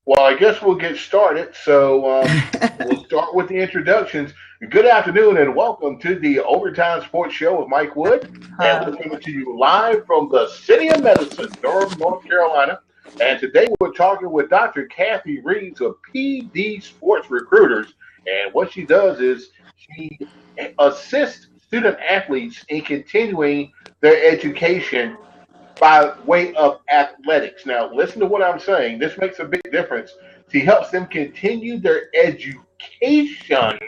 Well, I guess we'll get started. We'll start with the introductions. Good afternoon and welcome to the Overtime Sports Show with Mike Wood. And we're coming to you live from the City of Medicine, Durham, North Carolina. And today we're talking with Dr. Kathy Reaves of PD Sports Recruiters. And what she does is she assists student athletes in continuing their education by way of athletics. Now, listen to what I'm saying. This makes a big difference. She helps them continue their education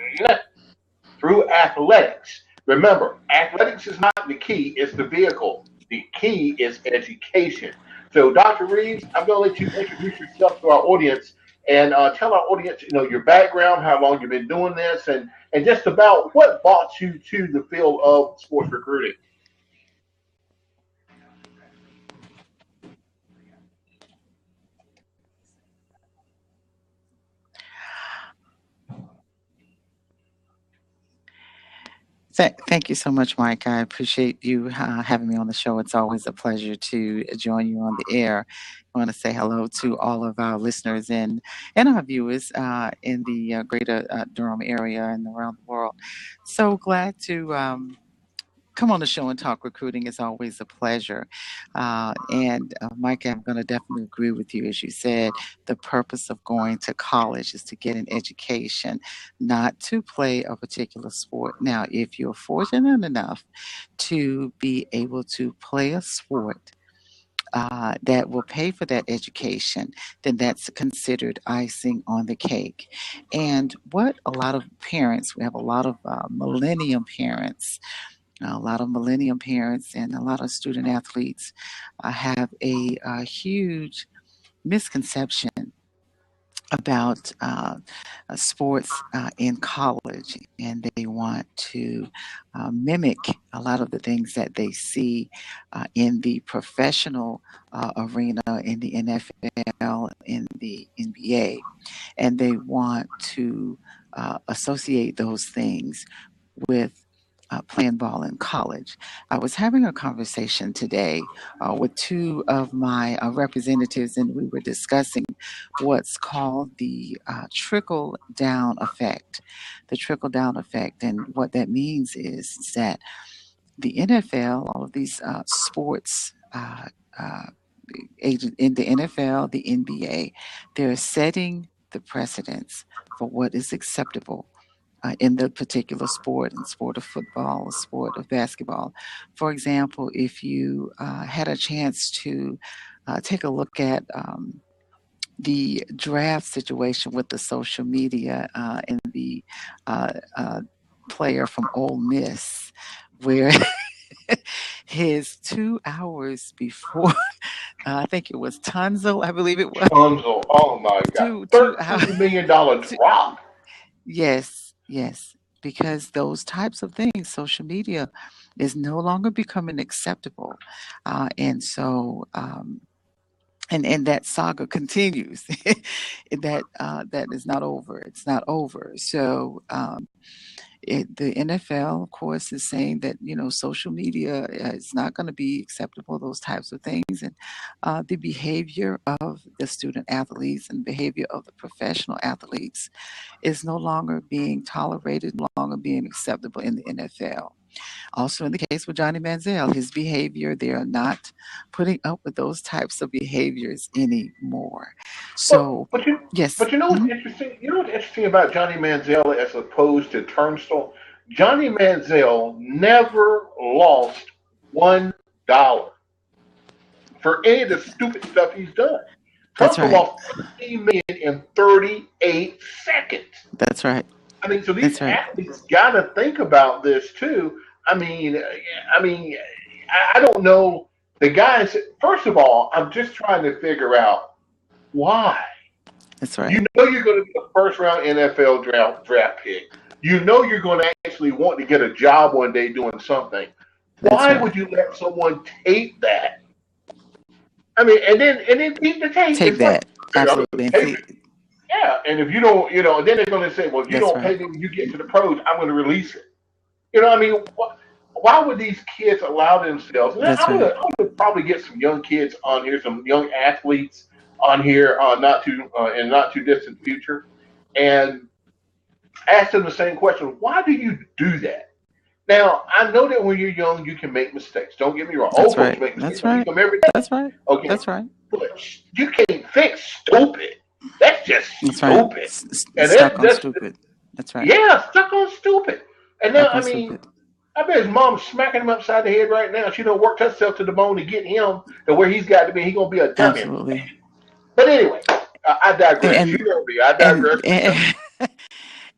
through athletics. Remember, athletics is not the key, it's the vehicle. The key is education. So, Dr. Reeves, I'm going to let you introduce yourself to our audience and tell our audience, your background, how long you've been doing this, and just about what brought you to the field of sports recruiting. Thank you so much, Mike. I appreciate you having me on the show. It's always a pleasure to join you on the air. I want to say hello to all of our listeners and our viewers in the greater Durham area and around the world. So glad to come on the show and talk recruiting is always a pleasure. And Mike, I'm going to definitely agree with you. As you said, the purpose of going to college is to get an education, not to play a particular sport. Now, if you're fortunate enough to be able to play a sport, that will pay for that education, then that's considered icing on the cake. And what a lot of parents, we have a lot of millennium parents and a lot of student athletes have a huge misconception about sports in college, and they want to mimic a lot of the things that they see in the professional arena, in the NFL, in the NBA, and they want to associate those things with playing ball in college. I was having a conversation today with two of my representatives, and we were discussing what's called the trickle down effect. The trickle down effect, and what that means is that the NFL, all of these sports. Agent in the NFL, the NBA, they're setting the precedence for what is acceptable in the particular sport, in sport of football, sport of basketball. For example, if you had a chance to take a look at the draft situation with the social media and the uh, player from Ole Miss, where his 2 hours before, I think it was Tunzel, I believe it was, Tunzel, oh my God, two hours. $13 million drop. Yes, yes, because those types of things, social media is no longer becoming acceptable, and so and that saga continues. That is not over. It's not over. So the NFL, of course, is saying that social media is not going to be acceptable. Those types of things, and the behavior of the student athletes and behavior of the professional athletes is no longer being tolerated, no longer being acceptable in the NFL. Also, in the case with Johnny Manziel, his behavior, they are not putting up with those types of behaviors anymore. But So, but you yes, but you know what's mhm, interesting? You know what's interesting about Johnny Manziel as opposed to Turnstile? Johnny Manziel never lost $1 for any of the stupid stuff he's done. that's Turnstile right. lost 18 million in 38 seconds. That's right. I mean, so these That's right. athletes got to think about this too. I mean, I mean, I don't know. The guys. First of all, I'm just trying to figure out why. That's right. You know you're going to be a first round NFL draft pick. You know you're going to actually want to get a job one day doing something. That's Why right. would you let someone tape that? I mean, and then keep the tape. Take It's like, that. okay, I'm Absolutely. going And to tape see, it. Yeah, and if you don't, and then they're going to say, well, if you that's don't right. pay me when you get to the pros, I'm going to release it. I mean, why would these kids allow themselves? And That's right. I'm gonna probably get some young kids on here, some young athletes on here not too in not too distant future, and asked him the same question: Why do you do that? Now, I know that when you're young, you can make mistakes. Don't get me wrong. That's Old folks right. make mistakes. That's I make right. them every day. That's right. Okay, That's right. but you can't fix stupid. That's just That's right. stupid. And Stuck on that's stupid. That's right. yeah, stuck on stupid. And now, Stuck I on mean, stupid. I bet his mom's smacking him upside the head right now. She done worked herself to the bone to get him to where he's got to be. He gonna be a dummy. Absolutely. But anyway, I digress. You And know me. I and digress. and,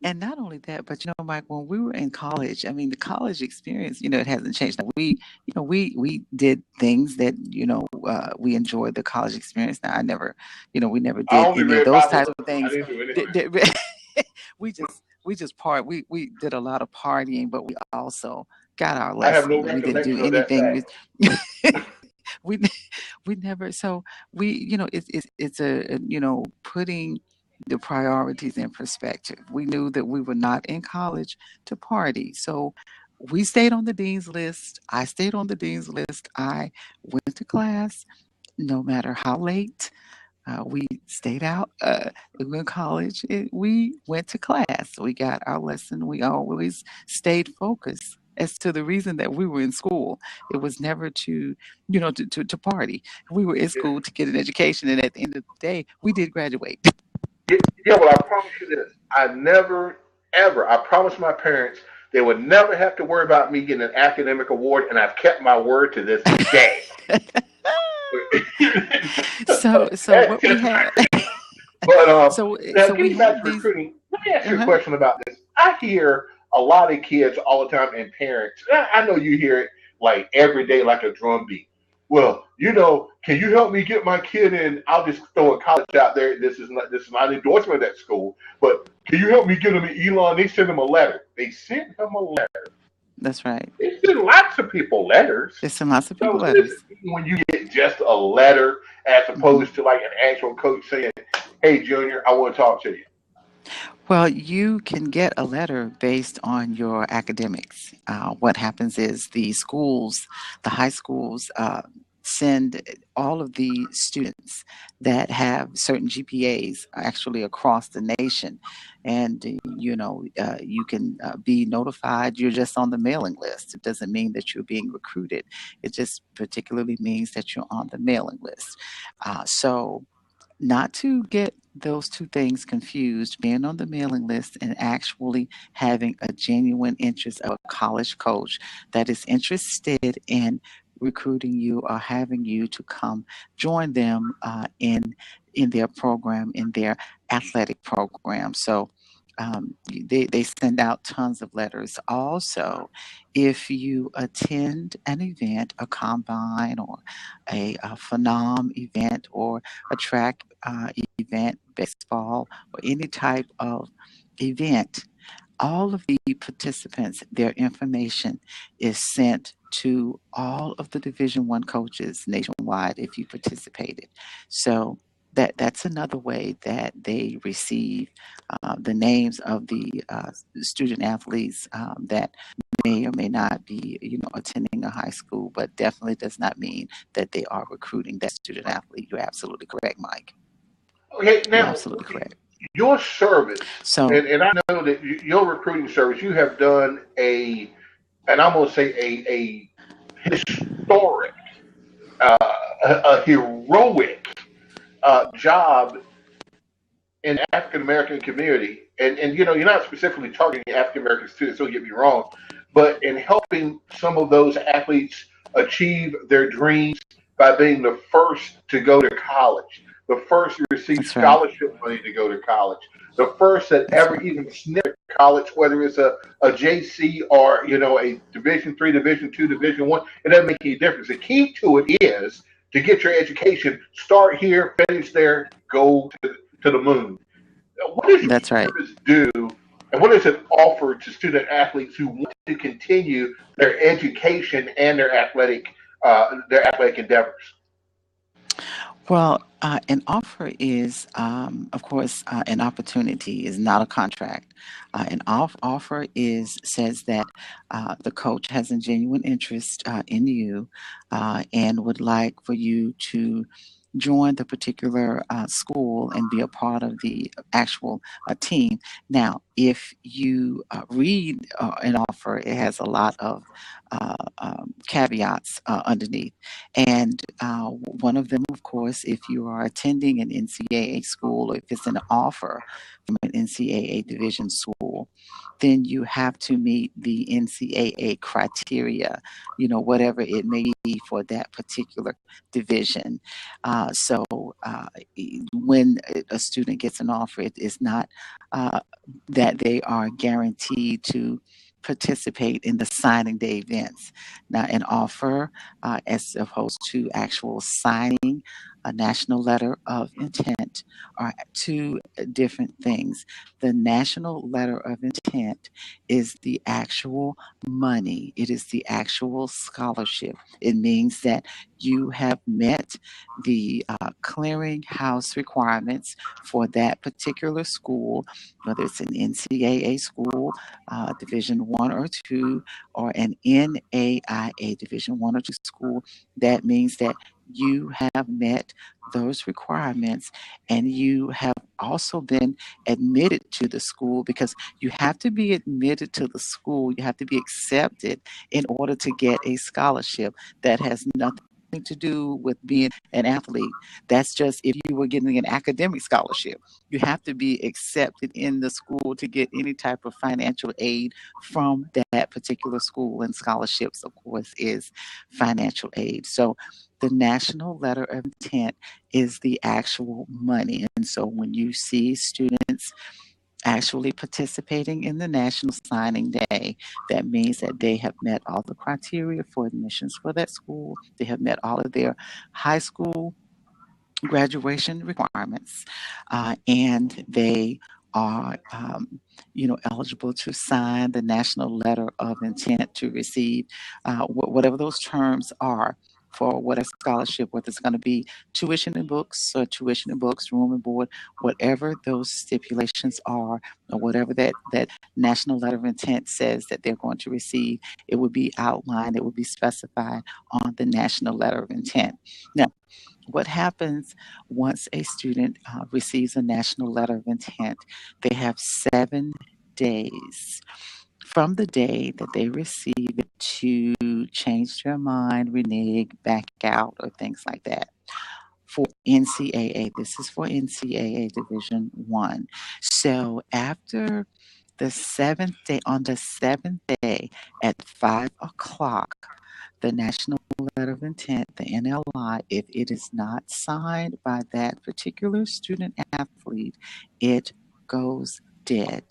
and not only that, but Mike, when we were in college, I mean, the college experience, it hasn't changed. Now, we did things that we enjoyed the college experience. Now, I never, we never I did only any of read those Bible types verses. of I things. didn't do anything. We just we did a lot of partying, but we also got our I have no lesson. We didn't do recollection of that anything fact. with. we we never so we it's a putting the priorities in perspective. We knew that we were not in college to party, so we stayed on the dean's list. I stayed on the dean's list. I went to class no matter how late. We stayed out. We were in college. We went to class. We got our lesson. We always stayed focused as to the reason that we were in school. It was never to, to party. We were in Yeah, school to get an education, and at the end of the day, we did graduate. yeah, yeah. Well, I promise you this: I never, ever. I promised my parents they would never have to worry about me getting an academic award, and I've kept my word to this day. So That's what we just had. But now, So we getting back had to these. recruiting, let me ask you a Uh-huh. question about this. I hear a lot of kids all the time and parents. I know you hear it like every day, like a drum beat. Well, can you help me get my kid in? I'll just throw a college out there. This is not an endorsement of that school, but can you help me get him in Elon? They send him a letter. They sent him a letter. That's right. They send lots of people letters. There's some lots of So people what is letters. it when you get just a letter as Hmm. opposed to like an actual coach saying, "Hey, Junior, I want to talk to you." Well, you can get a letter based on your academics. What happens is the schools, the high schools, send all of the students that have certain GPAs actually across the nation. And, you can be notified. You're just on the mailing list. It doesn't mean that you're being recruited, it just particularly means that you're on the mailing list. So, not to get those two things confused, being on the mailing list and actually having a genuine interest of a college coach that is interested in recruiting you or having you to come join them in their program, in their athletic program. So they send out tons of letters. Also, if you attend an event, a combine or a phenom event or a track event, baseball, or any type of event, all of the participants, their information is sent to all of the Division I coaches nationwide if you participated. So that's another way that they receive the names of the student athletes that may or may not be, attending a high school, but definitely does not mean that they are recruiting that student athlete. You're absolutely correct, Mike. Okay, You're now absolutely correct. your service, So and I know that your recruiting service, you have done and I'm going to say a historic, a heroic job in the African American community, and you're not specifically targeting African American students. Don't get me wrong, but in helping some of those athletes achieve their dreams by being the first to go to college, the first to receive that's right. scholarship money to go to college, the first that That's ever right. even sniffed college, whether it's a JC or a Division III, Division II, Division I. It doesn't make any difference. The key to it is to get your education. Start here, finish there, go to the moon. What does your That's right. service do, and what does it offer to student athletes who want to continue their education and their athletic endeavors? Well, an offer is, of course, an opportunity is not a contract. An offer is says that the coach has a genuine interest in you and would like for you to join the particular school and be a part of the actual team. Now, if you read an offer, it has a lot of caveats underneath. And one of them, of course, if you are attending an NCAA school or if it's an offer from an NCAA division school, then you have to meet the NCAA criteria, whatever it may be for that particular division. So when a student gets an offer, it is not uh, that they are guaranteed to participate in the signing day events. Now, an offer, as opposed to actual signing a national letter of intent, are two different things. The national letter of intent is the actual money, it is the actual scholarship. It means that you have met the clearinghouse requirements for that particular school, whether it's an NCAA school, Division One or Two, or an NAIA Division One or Two school. That means that you have met those requirements and you have also been admitted to the school, because you have to be admitted to the school, you have to be accepted in order to get a scholarship. That has nothing to do with being an athlete. That's just if you were getting an academic scholarship. You have to be accepted in the school to get any type of financial aid from that particular school. And scholarships, of course, is financial aid. So the national letter of intent is the actual money. And so when you see students actually participating in the National Signing Day, that means that they have met all the criteria for admissions for that school. They have met all of their high school graduation requirements, and they are, eligible to sign the national letter of intent to receive whatever those terms are for whatever scholarship, whether it's going to be tuition and books or tuition and books, room and board, whatever those stipulations are, or whatever that national letter of intent says that they're going to receive, it would be outlined, it would be specified on the national letter of intent. Now, what happens once a student receives a national letter of intent? They have 7 days from the day that they receive it to change their mind, renege, back out, or things like that. For NCAA, this is for NCAA Division One. So after the seventh day, on the seventh day at 5 o'clock, the National Letter of Intent, the NLI, if it is not signed by that particular student athlete, it goes dead.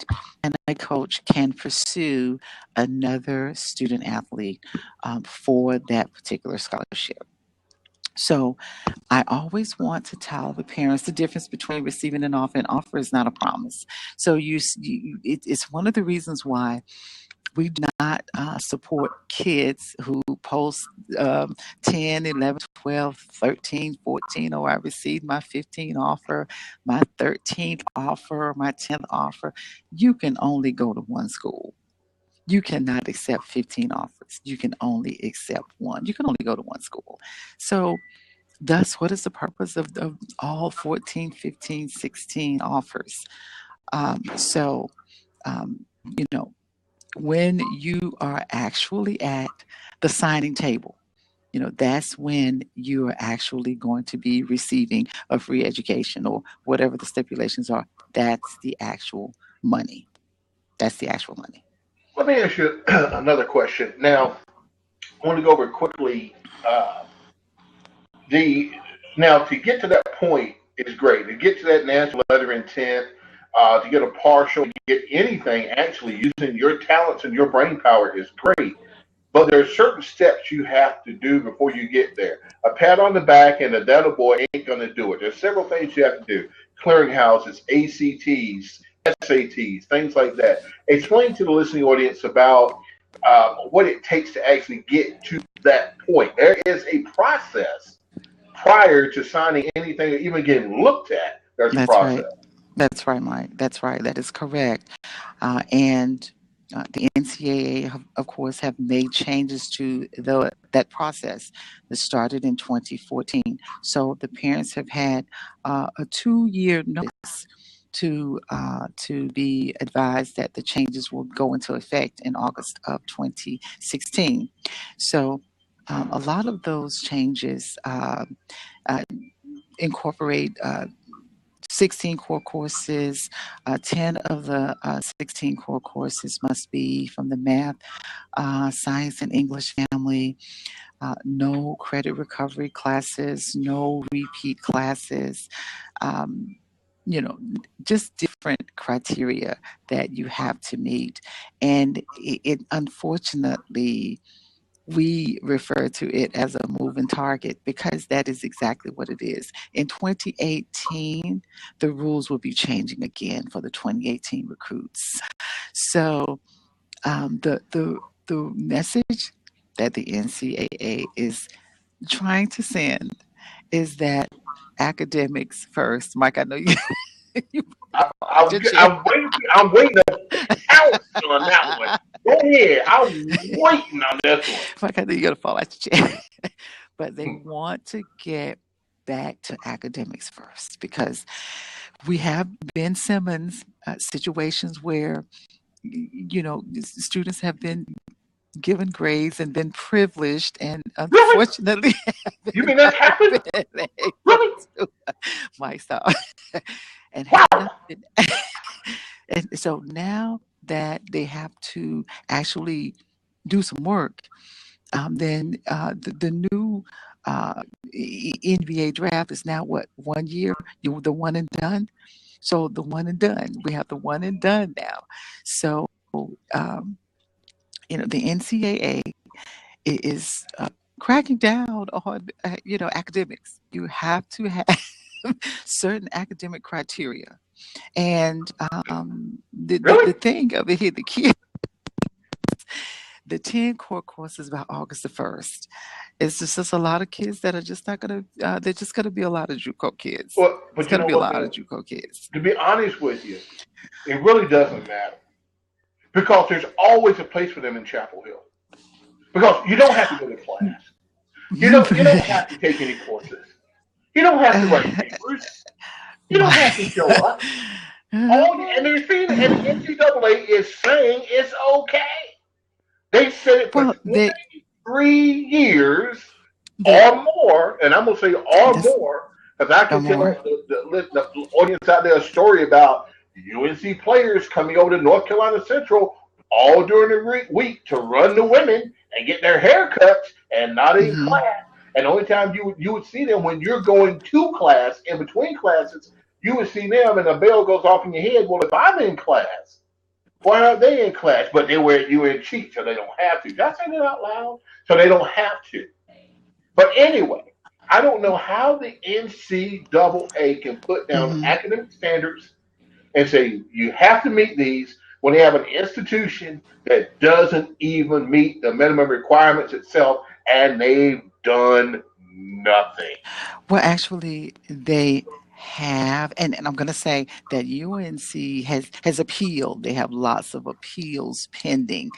And a coach can pursue another student athlete for that particular scholarship. So I always want to tell the parents the difference between receiving an offer. An offer is not a promise. So it's one of the reasons why we do not support kids who post 10, 11, 12, 13, 14. Oh, I received my 15th offer, my 13th offer, my 10th offer. You can only go to one school. You cannot accept 15 offers. You can only accept one. You can only go to one school. So thus, what is the purpose of all 14, 15, 16 offers? So, you know, when you are actually at the signing table, that's when you are actually going to be receiving a free education or whatever the stipulations are. That's the actual money. That's the actual money. Let me ask you another question. Now, I want to go over quickly. The Now, to get to that point is great. To get to that national letter of intent, to get a partial, to get anything actually using your talents and your brain power is great. But there are certain steps you have to do before you get there. A pat on the back and a that boy ain't going to do it. There's several things you have to do: clearinghouses, ACTs, SATs, things like that. Explain to the listening audience about what it takes to actually get to that point. There is a process prior to signing anything or even getting looked at. There's a That's process. right. That's right, Mike. That's right. That is correct. And The NCAA, of course, have made changes to that process that started in 2014. So the parents have had a 2-year notice to be advised that the changes will go into effect in August of 2016. So a lot of those changes uh, incorporate 16 core courses. 10 of the 16 core courses must be from the math, science, and English family. No credit recovery classes, no repeat classes. Um, you know, just different criteria that you have to meet. And it unfortunately, we refer to it as a moving target because that is exactly what it is. In 2018, the rules will be changing again for the 2018 recruits. So the message that the NCAA is trying to send is that academics first. Mike, I know you you about to fall out your chair. I'm waiting to pounce on that one. Go ahead. I'm waiting on this one. Mike, I know you're gonna fall out your chair. But they want to get back to academics first because we have Ben Simmons situations where students have been given grades and been privileged and Really? unfortunately You haven't, mean that's happened? been able Really? to my style and have Wow. not been and so now that they have to actually do some work, then the new NBA draft is now what 1 year, the one and done. So the one and done, we have the one and done now. So um, the NCAA is cracking down on academics. You have to have certain academic criteria, and the Really? thing of it here, the kid, the 10 core courses by August the 1st. It's just a lot of kids that are just not gonna. They're just gonna be a lot of JUCO kids. Well, It's but you gonna know be a what lot of though? JUCO kids. To be honest with you, it really doesn't matter because there's always a place for them in Chapel Hill. Because you don't have to go to class. You don't have to take any courses. You don't have to write papers. You don't have to My, show up. And they're saying, and the NCAA is saying it's okay. They said it for well, 23 years they or more, and I'm gonna say or just more, because I no can more. tell the audience out there a story about UNC players coming over to North Carolina Central all during the week to run the women and get their haircuts and not in Hmm. class. And the only time you would see them when you're going to class in between classes, you would see them and a bell goes off in your head. Well, if I'm in class, why aren't they in class? But they wear UN cheat, so they don't have to. Did I say that out loud? So they don't have to. But anyway, I don't know how the NCAA can put down Hmm. academic standards and say you have to meet these when they have an institution that doesn't even meet the minimum requirements itself, and they've done nothing. Well, actually, they have, and I'm going to say that UNC has appealed. They have lots of appeals pending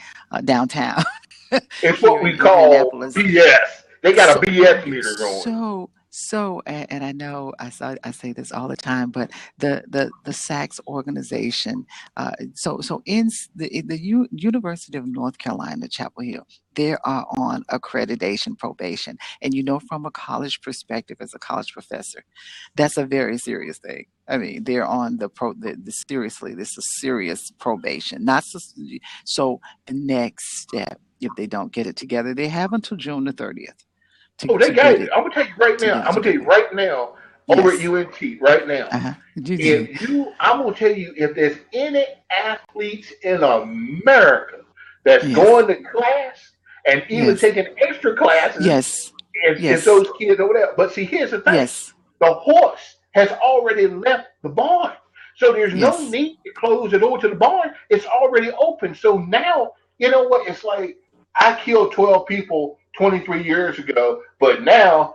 downtown It's here what in we call Indianapolis. BS. They got a So, BS meter going. and I know I say this all the time, but the SACS organization, in the University of North Carolina, Chapel Hill, they are on accreditation probation, and from a college perspective, as a college professor, that's a very serious thing. I mean, they're on seriously, this is serious probation, not so the next step. If they don't get it together, they have until June the 30th Oh, they to got get it. it I'm gonna tell you right now. I'm to gonna tell get you there. right now over at Yes. UNT right now. Uh-huh. I'm gonna tell you if there's any athletes in America that's Yes. going to class and even Yes. taking extra classes, Yes. it's Yes. those kids over there. But see, here's the thing: Yes. the horse has already left the barn, so there's no Yes. need to close the door to the barn. It's already open. So now you know what it's like. I killed 12 people 23 years ago, but now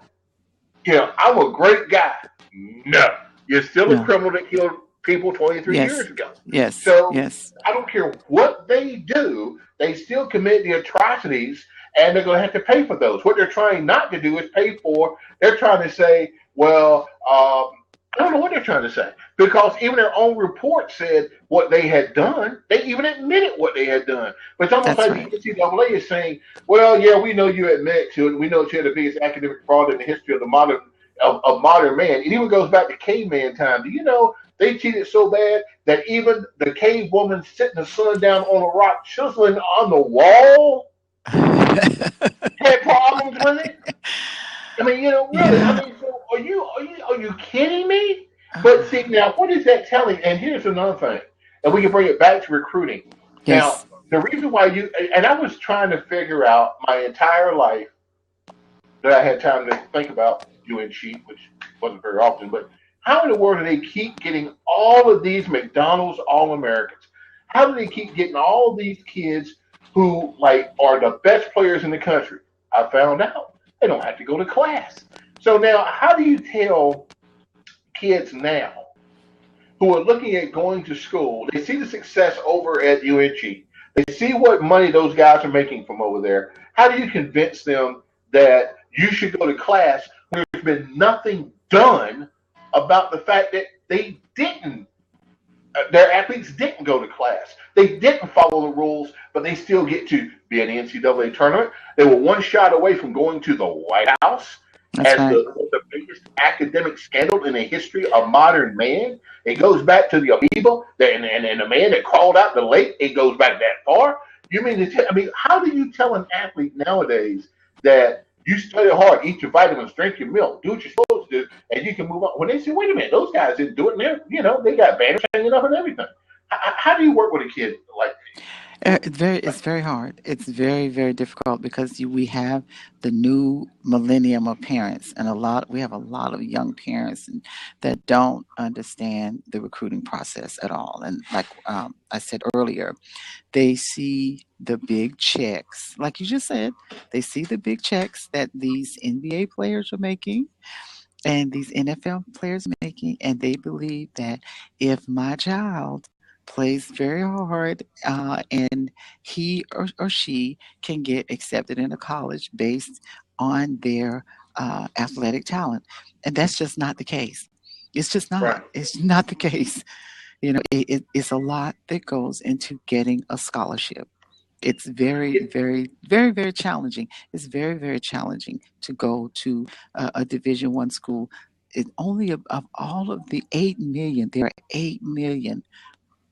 I'm a great guy. No, you're still a No. criminal that killed people 23 Yes. years ago. Yes. So Yes. I don't care what they do, they still commit the atrocities, and they're going to have to pay for those. What they're trying not to do is pay for. They're trying to say, well, I don't know what they're trying to say, because even their own report said what they had done. They even admitted what they had done. But it's almost That's like the right. NCAA is saying, well, yeah, we know you admit to it. We know you're the biggest academic fraud in the history of the modern man. It even goes back to caveman time. Do you know they cheated so bad that even the cave woman sitting the sun down on a rock chiseling on the wall had problems with it? I mean, really. I Yeah. mean, so are you kidding me? But see, now what is that telling? And here's another thing, and we can bring it back to recruiting. Now, Yes. the reason why and I was trying to figure out my entire life that I had time to think about doing sheep, which wasn't very often, but how in the world do they keep getting all of these McDonald's All Americans? How do they keep getting all of these kids who like are the best players in the country? I found out they don't have to go to class. So now, how do you tell kids now who are looking at going to school? They see the success over at UNG. They see what money those guys are making from over there. How do you convince them that you should go to class when there's been nothing done about the fact that they didn't their athletes didn't go to class. They didn't follow the rules, but they still get to be in the NCAA tournament. They were one shot away from going to the White House That's as right. the biggest academic scandal in the history of modern man. It goes back to the amoeba and the man that crawled out the lake. It goes back that far. You mean to tell? I mean, how do you tell an athlete nowadays that you study hard, eat your vitamins, drink your milk, do what you're supposed to do, and you can move on? When they say, "Wait a minute, those guys didn't do it," and they got banners hanging up and everything. How do you work with a kid like It's very hard. It's very, very difficult because we have the new millennium of parents, and we have a lot of young parents that don't understand the recruiting process at all. And like I said earlier, they see the big checks, like you just said. They see the big checks that these NBA players are making and these NFL players making, and they believe that if my child plays very hard and he or she can get accepted into college based on their athletic talent. And that's just not the case. It's just not. right? It's not the case. It's a lot that goes into getting a scholarship. It's very, very, very, very challenging. It's very, very challenging to go to a Division I school. It only of all of the 8 million, there are 8 million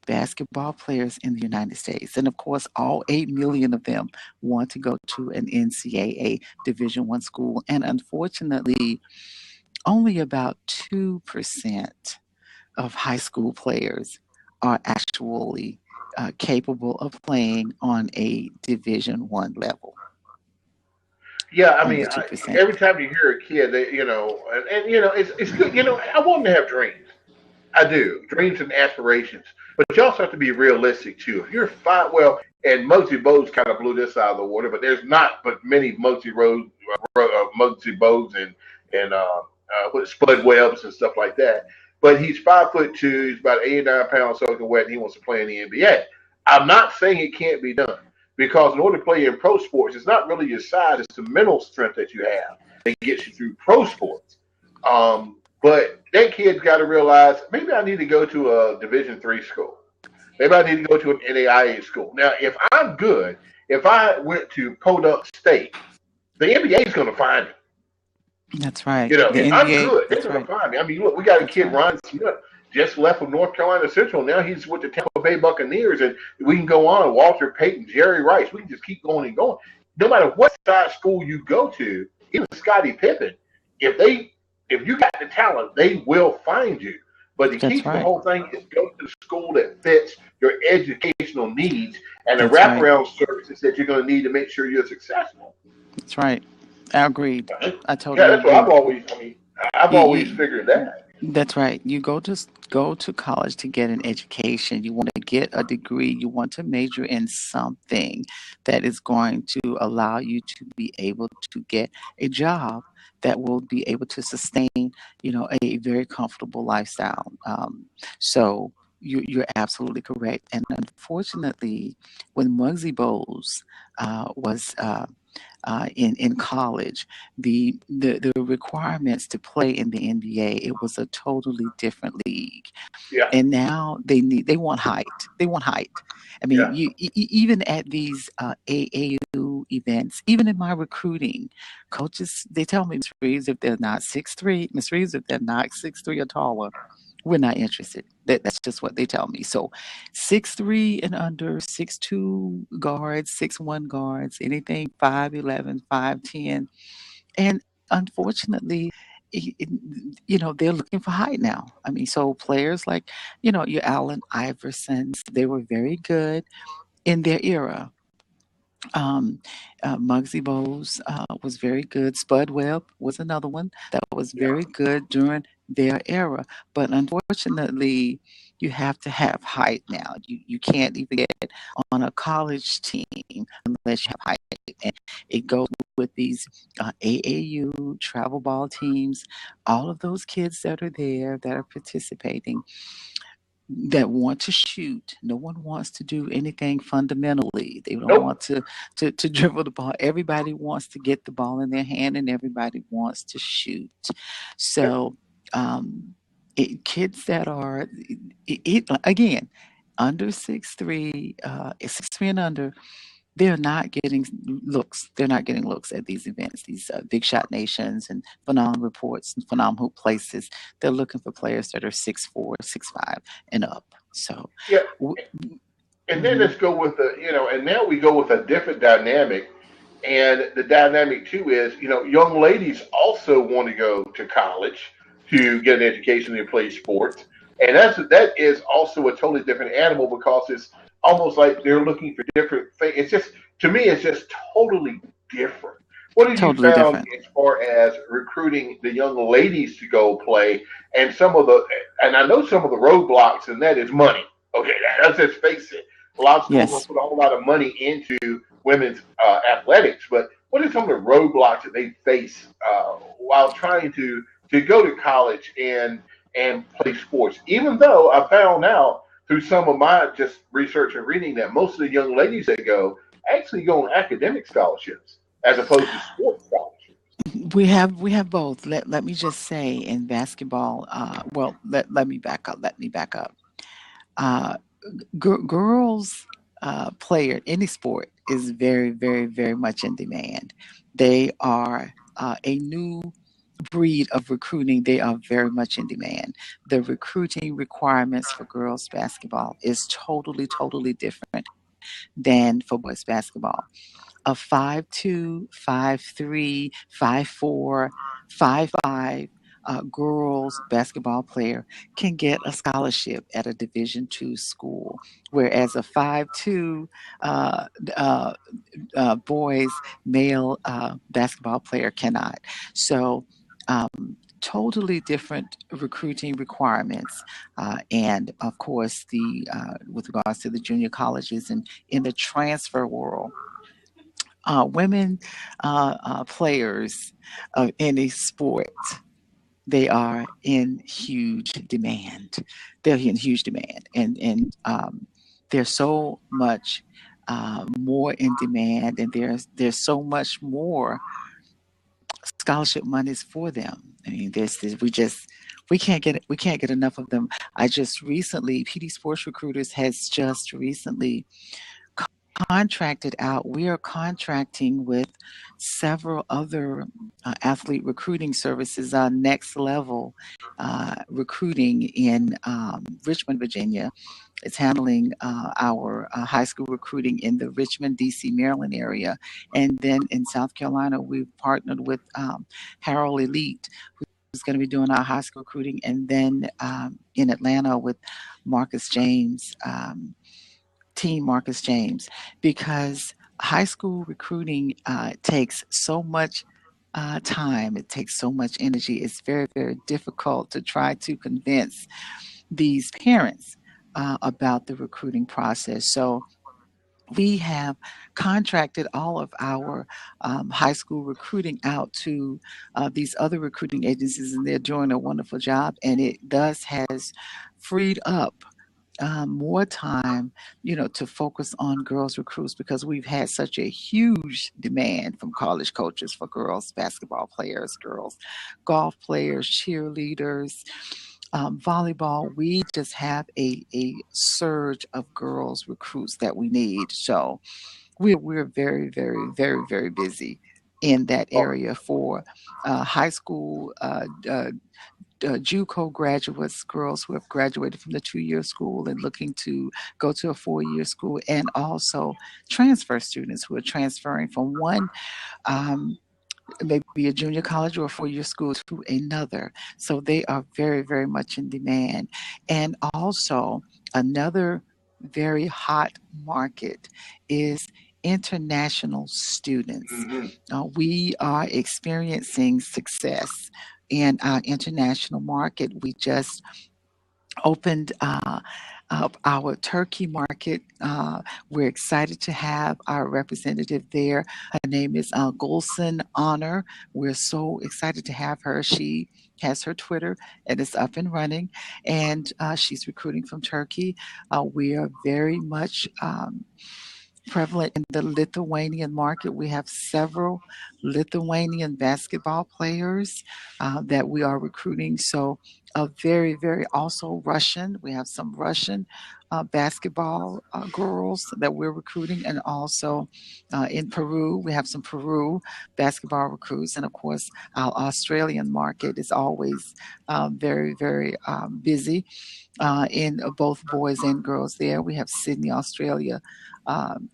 basketball players in the United States, and of course, all 8 million of them want to go to an NCAA Division I school. And unfortunately, only about 2% of high school players are actually capable of playing on a Division I level. Yeah, I Only mean, 2%. every time you hear a kid, it's good. I want them to have dreams. I do. Dreams and aspirations. But you also have to be realistic too. If you're five, well, and Muggsy Bogues kind of blew this out of the water, but there's not but many Muggsy Bogues and with Spud Webbs and stuff like that. But he's 5'2". He's about 89 pounds soaking wet, and he wants to play in the NBA. I'm not saying it can't be done because in order to play in pro sports, it's not really your size; it's the mental strength that you have that gets you through pro sports. But that kid's got to realize maybe I need to go to a Division III school. Maybe I need to go to an NAIA school. Now, if I'm good, if I went to Podunk State, the NBA is going to find me. That's right. The If I'm NBA, good, they're that's going to right. find me. I mean, look, we got a That's kid, right. Ron Smith, just left from North Carolina Central. Now he's with the Tampa Bay Buccaneers, and we can go on. Walter Payton, Jerry Rice. We can just keep going and going. No matter what size school you go to, even Scottie Pippen, if they if you got the talent, they will find you. But the key That's to the right. whole thing is go to the school that fits your educational needs and the That's right. wraparound services that you're going to need to make sure you're successful. That's right. I agreed. Right? I Yeah, totally that's what agree. I've You, always you, figured that. that's right. You go to college to get an education. You want to get a degree. You want to major in something that is going to allow you to be able to get a job that will be able to sustain, a very comfortable lifestyle. So you're absolutely correct. And unfortunately, when Muggsy Bowles was in college, the requirements to play in the NBA, it was a totally different league. Yeah, And now they want height. They want height. I mean, yeah, even at these AAU events, even in my recruiting, coaches they tell me, Miss Reeves, if they're not 6'3", Miss Reeves, if they're not 6'3" or taller, we're not interested. That's just what they tell me. So 6'3" and under, 6'2" guards, 6'1" guards, anything 5'11", 5'10", and unfortunately, they're looking for height now. I mean, so players like, your Allen Iversons, they were very good in their era. Um, Muggsy Bogues was very good. Spud Webb was another one that was yeah. very good during their era. But unfortunately, you have to have height now. You can't even get on a college team unless you have height. And it goes with these AAU travel ball teams. All of those kids that are there that are participating that want to shoot. No one wants to do anything fundamentally. They don't Nope. want to dribble the ball. Everybody wants to get the ball in their hand and everybody wants to shoot. Yep. So kids that are again under 6'3", 6'3" and under, they're not getting looks. They're not getting looks at these events, these Big Shot Nations and Phenom Reports and Phenom Hoop Places. They're looking for players that are 6'4", 6'5", and up. So, Yeah. w- And then mhm, let's go with and now we go with a different dynamic. And the dynamic too is, young ladies also want to go to college to get an education and play sports. And that is also a totally different animal because it's almost like they're looking for different things. It's just, to me, it's just totally different. What have you totally found different. as far as recruiting the young ladies to go play? And and I know some of the roadblocks, and that is money. Okay, let's just face it. A lot of schools don't Yes. put a whole lot of money into women's athletics, but what are some of the roadblocks that they face while trying to go to college and play sports? Even though I found out through some of my just research and reading that most of the young ladies that go actually go on academic scholarships as opposed to sports scholarships. We have both. Let me just say in basketball, well, let me back up. Let me back up. Uh, girls player any sport is very, very, very much in demand. They are a new breed of recruiting. They are very much in demand. The recruiting requirements for girls basketball is totally, totally different than for boys basketball. A 5'2", 5'3", 5'4", 5'5" girls basketball player can get a scholarship at a Division II school, whereas a 5'2" uh, uh, boys male basketball player cannot. So. Totally different recruiting requirements, and of course, the with regards to the junior colleges and in the transfer world, women players of any sport, they are in huge demand. They're in huge demand, and there's so much more in demand, and there's so much more scholarship monies for them. I mean, there's we can't get enough of them. I just recently, PD Sports Recruiters has just recently contracted out. We are contracting with several other athlete recruiting services on next level recruiting in Richmond, Virginia. It's handling our high school recruiting in the Richmond, D.C., Maryland area. And then in South Carolina, we've partnered with Harold Elite, who's going to be doing our high school recruiting. And then in Atlanta with Marcus James. Team Marcus James, because high school recruiting takes so much time, it takes so much energy. It's very, very difficult to try to convince these parents about the recruiting process. So we have contracted all of our high school recruiting out to these other recruiting agencies, and they're doing a wonderful job. And it thus has freed up more time, to focus on girls recruits because we've had such a huge demand from college coaches for girls basketball players, girls golf players, cheerleaders, volleyball. We just have a surge of girls recruits that we need. So we're very, very, very, very busy in that Oh, area for high school JUCO graduates, girls who have graduated from the 2-year school and looking to go to a 4-year school, and also transfer students who are transferring from one maybe a junior college or a 4-year school to another. So they are very, very much in demand. And also, another very hot market is international students. hmm. We are experiencing success in our international market. We just opened up our Turkey market. We're excited to have our representative there. Her name is Gulsen Honor. We're so excited to have her. She has her Twitter and it's up and running, and she's recruiting from Turkey. We are very much prevalent in the Lithuanian market. We have several Lithuanian basketball players that we are recruiting. So, very, very also Russian. We have some Russian basketball girls that we're recruiting, and also in Peru, we have some Peru basketball recruits. And of course, our Australian market is always very, very busy in both boys and girls there. We have Sydney, Australia,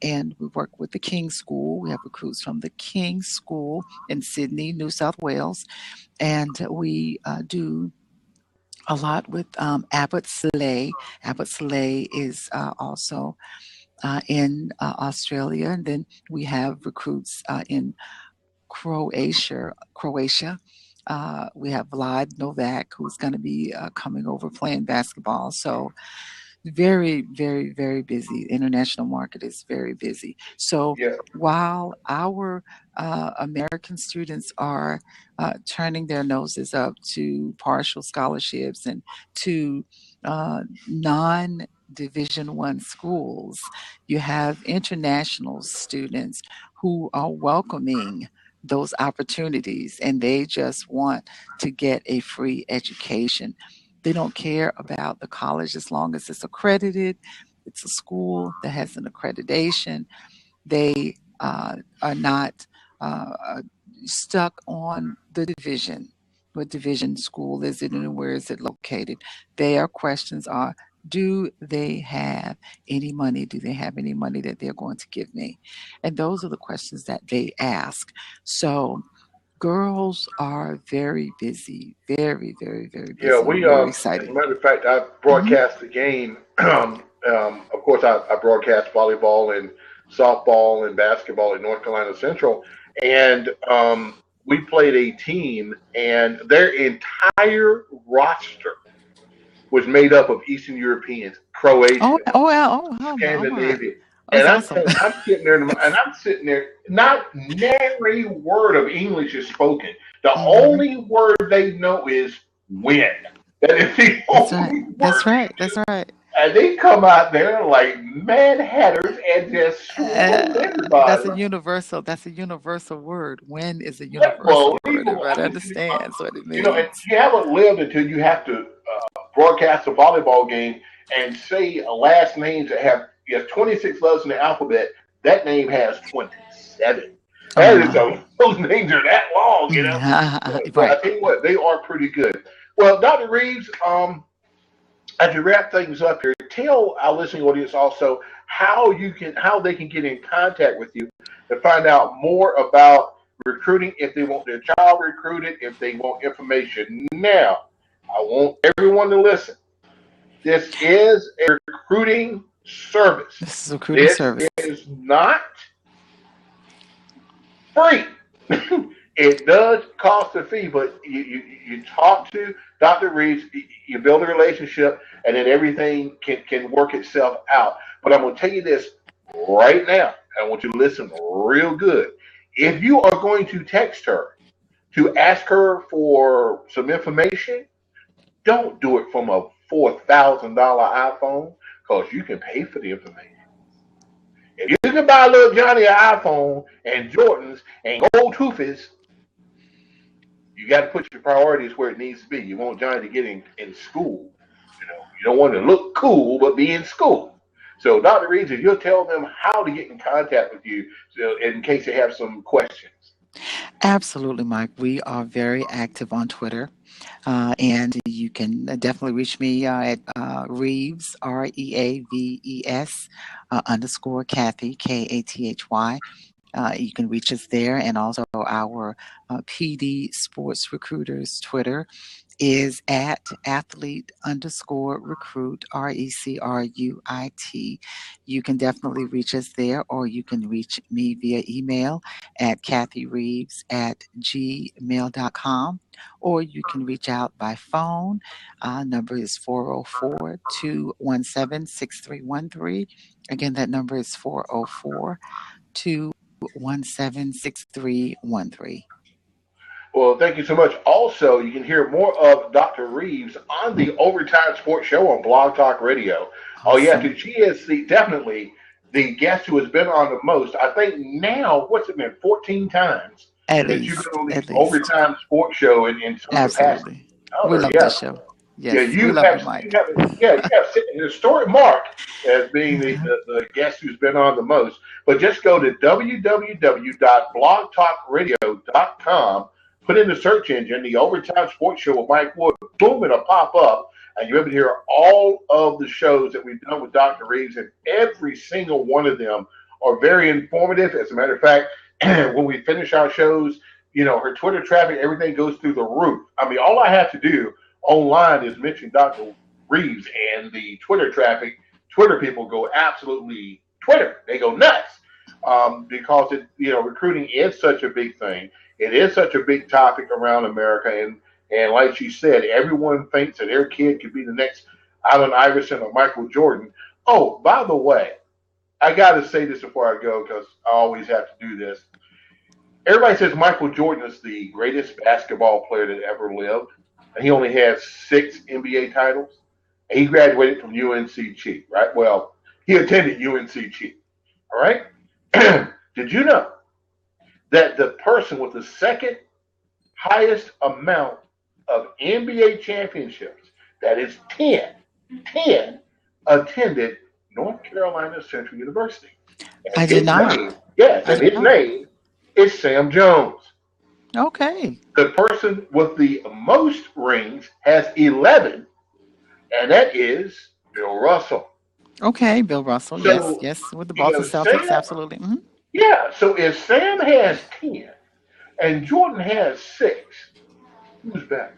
and we work with the King School. We have recruits from the King School in Sydney, New South Wales, and we do a lot with Abbott Slay. Abbott Slay is also in Australia, and then we have recruits in Croatia. We have Vlad Novak, who's going to be coming over playing basketball. So very, very, very busy. International market is very busy. So Yeah, while our American students are turning their noses up to partial scholarships and to non Division One schools, you have international students who are welcoming those opportunities, and they just want to get a free education. They don't care about the college as long as it's accredited. It's a school that has an accreditation. They are not uh, stuck on the division. What division school is it and where is it located? Their questions are, do they have any money? Do they have any money that they're going to give me? And those are the questions that they ask. So girls are very busy, very, very, very yeah. busy, and We, we're as a excited. matter of fact, I Hmm. broadcast the game. Of course, I broadcast volleyball and softball and basketball at North Carolina Central, and we played a team, and their entire roster was made up of Eastern Europeans, Oh, Croatian, oh, yeah, oh my, Scandinavian. that's And awesome. I'm sitting there, and I'm sitting there. Not nary word of English is spoken. The Hmm. only word they know is win. That is the That's right. only That's word right. they That's do. right. And they come out there like mad hatters and just swoop everybody. That's a universal. That's a universal word. When is a universal word? Unbelievable. Everybody I mean, understands what it and means. you haven't lived until you have to broadcast a volleyball game and say last names that have 26 letters in the alphabet. That name has 27. Oh That is my. those names are that long, you know. But I Right. tell you what, they are pretty good. Well, Dr. Reeves, as we wrap things up here, tell our listening audience also how they can get in contact with you to find out more about recruiting if they want their child recruited, if they want information. Now, I want everyone to listen. This is a recruiting service. This is recruiting This service. is not free. It does cost a fee, but you talk to Dr. Reeves, you build a relationship, and then everything can work itself out. But I'm going to tell you this right now. I want you to listen real good. If you are going to text her to ask her for some information, don't do it from a $4,000 iPhone because you can pay for the information. If you can buy little Johnny an iPhone and Jordans and gold toofies, you got to put your priorities where it needs to be. You want Johnny to get in school. You don't want to look cool, but be in school. So, Dr. Reeves, if you'll tell them how to get in contact with you so in case they have some questions. Absolutely, Mike. We are very active on Twitter. And you can definitely reach me at Reaves, Reaves, underscore Kathy, Kathy. You can reach us there, and also our PD Sports Recruiters Twitter is at athlete underscore recruit, RECRUIT. You can definitely reach us there, or you can reach me via email at kathyreeves at gmail.com, or you can reach out by phone. Number is 404-217-6313. Again, that number is 404-217-6313. Well, thank you so much. Also, you can hear more of Dr. Reeves on the Overtime Sports Show on Blog Talk Radio. Oh, yeah, Awesome. she is definitely the guest who has been on the most. I think now, what's it been, 14 times At that you've been least, on the at least. Overtime Sports Show in some capacity. Absolutely. We Other, love yeah. that show. Yeah, Yes, we love you, you Mike. have yeah, you have historic Mark as being Uh-huh. the guest who's been on the most. But just go to www.blogtalkradio.com, put in the search engine the Overtime Sports Show with Mike Wood, boom, it'll pop up, and you're able to hear all of the shows that we've done with Dr. Reeves, and every single one of them are very informative. As a matter of fact, when we finish our shows, her Twitter traffic, everything goes through the roof. I mean, all I have to do online is mention Dr. Reeves, and the Twitter traffic, Twitter people go absolutely Twitter. They go nuts because recruiting is such a big thing. It is such a big topic around America, and like she said, everyone thinks that their kid could be the next Allen Iverson or Michael Jordan. Oh, by the way, I got to say this before I go because I always have to do this. Everybody says Michael Jordan is the greatest basketball player that ever lived, and he only has 6 NBA titles. And he graduated from UNCG, right? Well, he attended UNCG, all right? Did you know that the person with the second highest amount of NBA championships, that is 10, attended North Carolina Central University? And I did his not. name, yes, I and did his not. name is Sam Jones. Okay. The person with the most rings has 11, and that is Bill Russell. Okay, Bill Russell. Yes, So, yes, with the Boston Celtics. Sam, Absolutely. Hmm. yeah, so if Sam has 10 and Jordan has 6, who's better?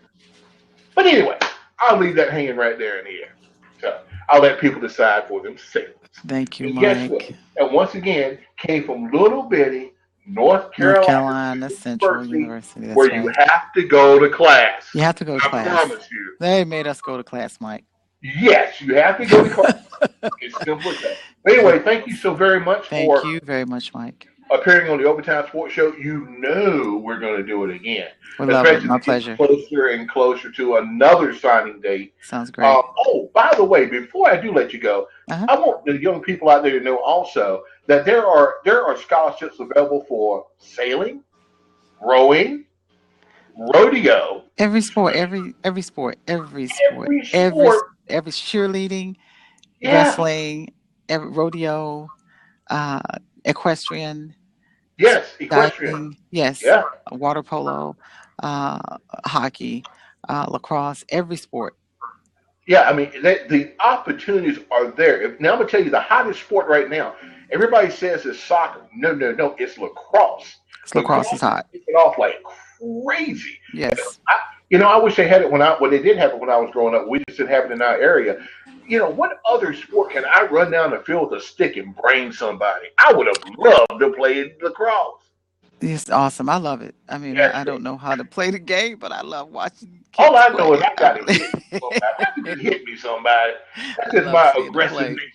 But anyway, I'll leave that hanging right there in the air. So I'll let people decide for themselves. Thank you, And guess what? Mike. And once again, came from little bitty North North Carolina Carolina Central Central University, University. That's where you right. have to go to class. You have to go to I class. promise you. They made us go to class, Mike. Yes, you have to go to class. It's simple as that. But anyway, thank you so very much Thank for you very much, Mike. appearing on the Overtime Sports Show. You know we're going to do it again, We love it. especially as My we get pleasure. closer and closer to another signing date. Sounds great. Oh, by the way, before I do let you go, Uh-huh. I want the young people out there to know also that there are scholarships available for sailing, rowing, rodeo, Every sport, every sport, every sport, every sport. every cheerleading, Yeah, wrestling, every rodeo, uh, equestrian, yes, equestrian. diving, yes, Yeah. water polo, uh, hockey, lacrosse, every sport. Yeah, I mean, the opportunities are there. Now, I'm going to tell you the hottest sport right now. Everybody says it's soccer. No, no, no. It's lacrosse. Lacrosse is Lacrosse is hot. taking off like crazy. Yes. I wish they had it when they did have it when I was growing up. We just didn't have it in our area. What other sport can I run down the field with a stick and brain somebody? I would have loved to play lacrosse. It's awesome. I love it. I mean, Yes, I don't know how to play the game, but I love watching all kids I know is play. I I got to really, hit somebody. I got to just hit me somebody. That's I just love my seeing them aggressive play. nature.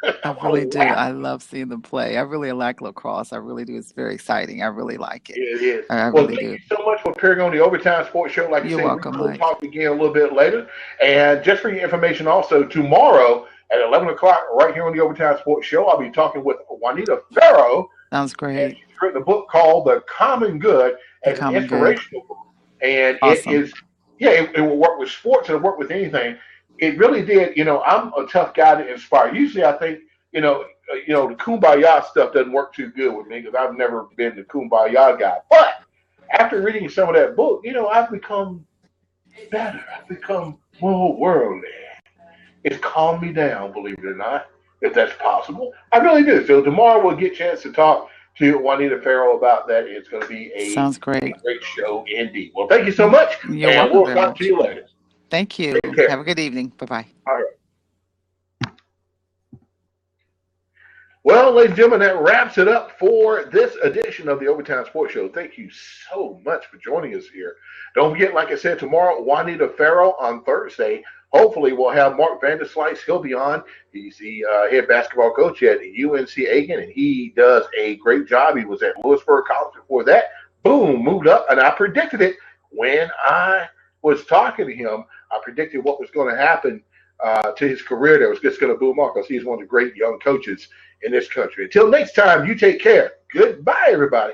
I really do. Wow. I love seeing them play. I really like lacrosse. I really do. It's very exciting. I really like it. It is. I Well, really thank do. you so much for appearing on the Overtime Sports Show. Like I You're say, we welcome, will Mike. talk again a little bit later. And just for your information, also, tomorrow at 11 o'clock, right here on the Overtime Sports Show, I'll be talking with Juanita Farrow, Sounds and great. she's written a book called The Common Good The as an common good. inspirational book. And it Awesome. is, yeah, it will work with sports and work with anything. It really did. I'm a tough guy to inspire. Usually, I think, the kumbaya stuff doesn't work too good with me because I've never been the kumbaya guy. But after reading some of that book, I've become better. I've become more worldly. It's calmed me down, believe it or not, if that's possible. I really do. So tomorrow we'll get a chance to talk to Juanita Farrell about that. It's going to be Sounds a great. great show indeed. Well, thank you so much, You're and welcome we'll very talk to much. you later. Thank you. Take care. Have a good evening. Bye bye. All right. Well, ladies and gentlemen, that wraps it up for this edition of the Overtime Sports Show. Thank you so much for joining us here. Don't forget, like I said, tomorrow, Juanita Farrell on Thursday. Hopefully, we'll have Mark Vanderslice. He'll be on. He's the head basketball coach at UNC Aiken, and he does a great job. He was at Lewisburg College before that. Boom, moved up, and I predicted it when I was talking to him. I predicted what was going to happen to his career that was just going to boom off because he's one of the great young coaches in this country. Until next time, you take care. Goodbye, everybody.